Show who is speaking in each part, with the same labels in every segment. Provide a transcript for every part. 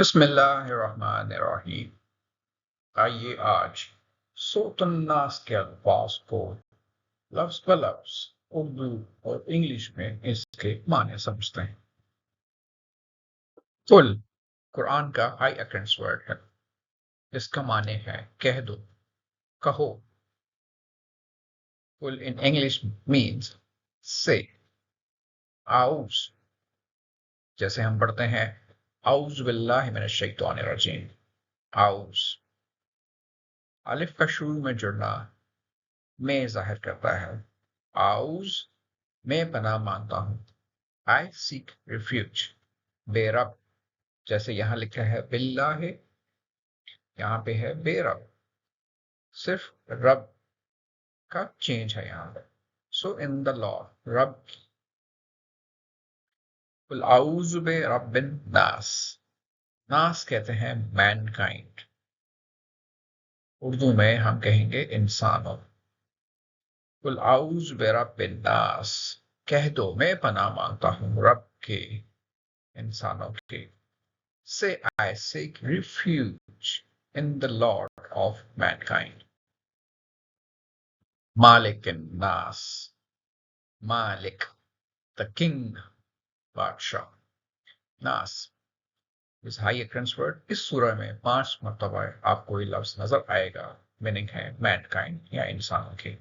Speaker 1: بسم اللہ الرحمن الرحیم۔ آئیے آج سورۃ الناس کے الفاظ کو لفظ بہ لفظ اردو اور انگلش میں اس کے معنی سمجھتے ہیں۔ قل قرآن کا ہائی اکرنس ورڈ ہے، جس کا معنی ہے کہہ دو، کہو۔ قل ان انگلش مینس سے، آؤز، جیسے ہم پڑھتے ہیں اعوذ باللہ من الشیطان الرجیم، آؤز۔ الف کا شروع میں جڑنا میں ظاہر کرتا ہے۔ آؤز، میں پناہ مانگتا ہوں۔ I seek refuge، بے رب، جیسے یہاں لکھا ہے باللہ، یہاں پہ ہے بے رب، صرف رب کا چینج ہے یہاں پہ۔ سو ان دا لارڈ، رب۔ قل اعوذ برب الناس، ناس کہتے ہیں مین کائنڈ، اردو میں ہم کہیں گے انسانوں۔ قل اعوذ برب الناس، کہہ دو میں پناہ مانگتا ہوں رب کے، انسانوں کے۔ Say I seek refuge in the Lord of mankind۔ Malik الناس، مالک the king، بادشاہ۔ ناس اس ہائی اکرنس ورڈ اس سورہ میں 5 مرتبہ آپ کو یہ لفظ نظر آئے گا، میننگ ہے مین کائنڈ یا انسانوں کے۔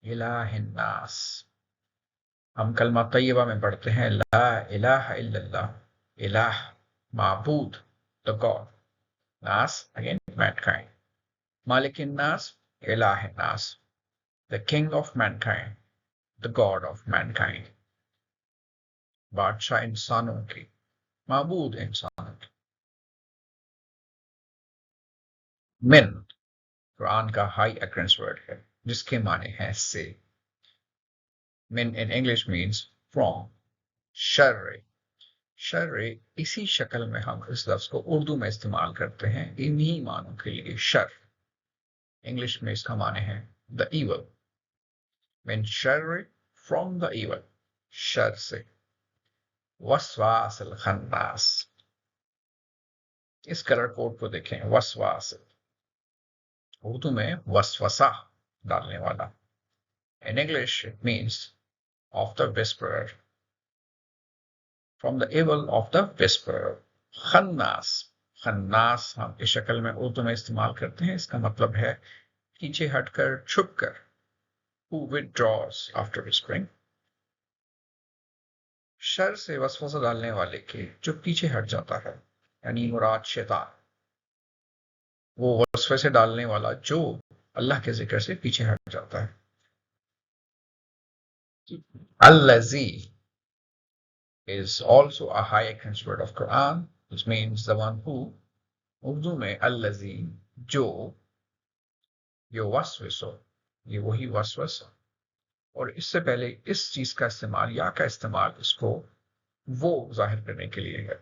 Speaker 1: الہ الناس، ہم کلمہ طیبہ میں پڑھتے ہیں لا الہ الا اللہ، الہ معبود، the God۔ ناس again mankind۔ مالک الناس، الہ الناس، the king of mankind، the God of mankind۔ بادشاہ انسانوں کی، معبود انسانوں کی۔ من قرآن کا ہائی اکرنس ورڈ ہے، جس کے معنی ہے سے۔ من in English means from۔ شر، شر اسی شکل میں ہم اس لفظ کو اردو میں استعمال کرتے ہیں انہی معنوں کے لیے، شر۔ انگلش میں اس کا معنی ہے the evil۔ من شر، from the evil، شر سے۔ وسواس الخناس، اس کلر کوڈ کو دیکھیں، وسواس، اردو میں وسوسہ ڈالنے والا۔ In English it means of the whisperer، from the evil of the whisperer۔ خناس، خناس ہم اس شکل میں اردو میں استعمال کرتے ہیں، اس کا مطلب ہے پیچھے ہٹ کر، چھپ کر، who withdraws after whispering۔ شر سے وسوسہ ڈالنے والے کے جو پیچھے ہٹ جاتا ہے، یعنی مراد شیطان، وہ وسوسے ڈالنے والا جو اللہ کے ذکر سے پیچھے ہٹ جاتا ہے۔ الذی is also a high occurrence word of Quran, which means the one who۔ Urdu میں الذی جو، یوسوسو، یہ وہی وسوسہ، اور اس سے پہلے اس چیز کا استعمال یا کا استعمال اس کو وہ ظاہر کرنے کے لیے ہے،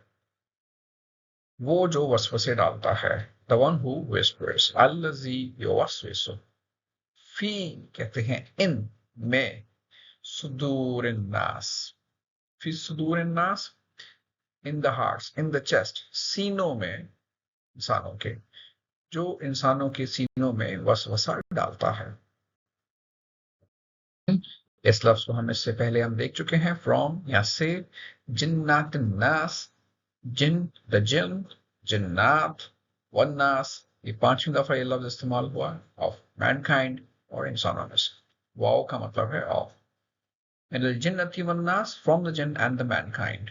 Speaker 1: وہ جو وسوسے ڈالتا ہے، the one who whispers۔ الذی یوسوسو، فی کہتے ہیں ان میں، صدور الناس، فی صدور الناس، in the hearts، in the chest، سینوں میں انسانوں کے، جو انسانوں کے سینوں میں وسوسہ ڈالتا ہے۔ اس لفظ کو ہم اس سے پہلے دیکھ چکے ہیں، from یا سے۔ جنات الناس، جن the جن، جنات، والناس، یہ 5ویں دفعہ یہ لفظ استعمال ہوا of mankind، اور انسانوں میں سے۔ واو کا مطلب ہے of۔ من الجنۃ والناس، from the jinn and the mankind،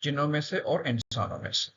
Speaker 1: جنوں میں سے اور انسانوں میں سے۔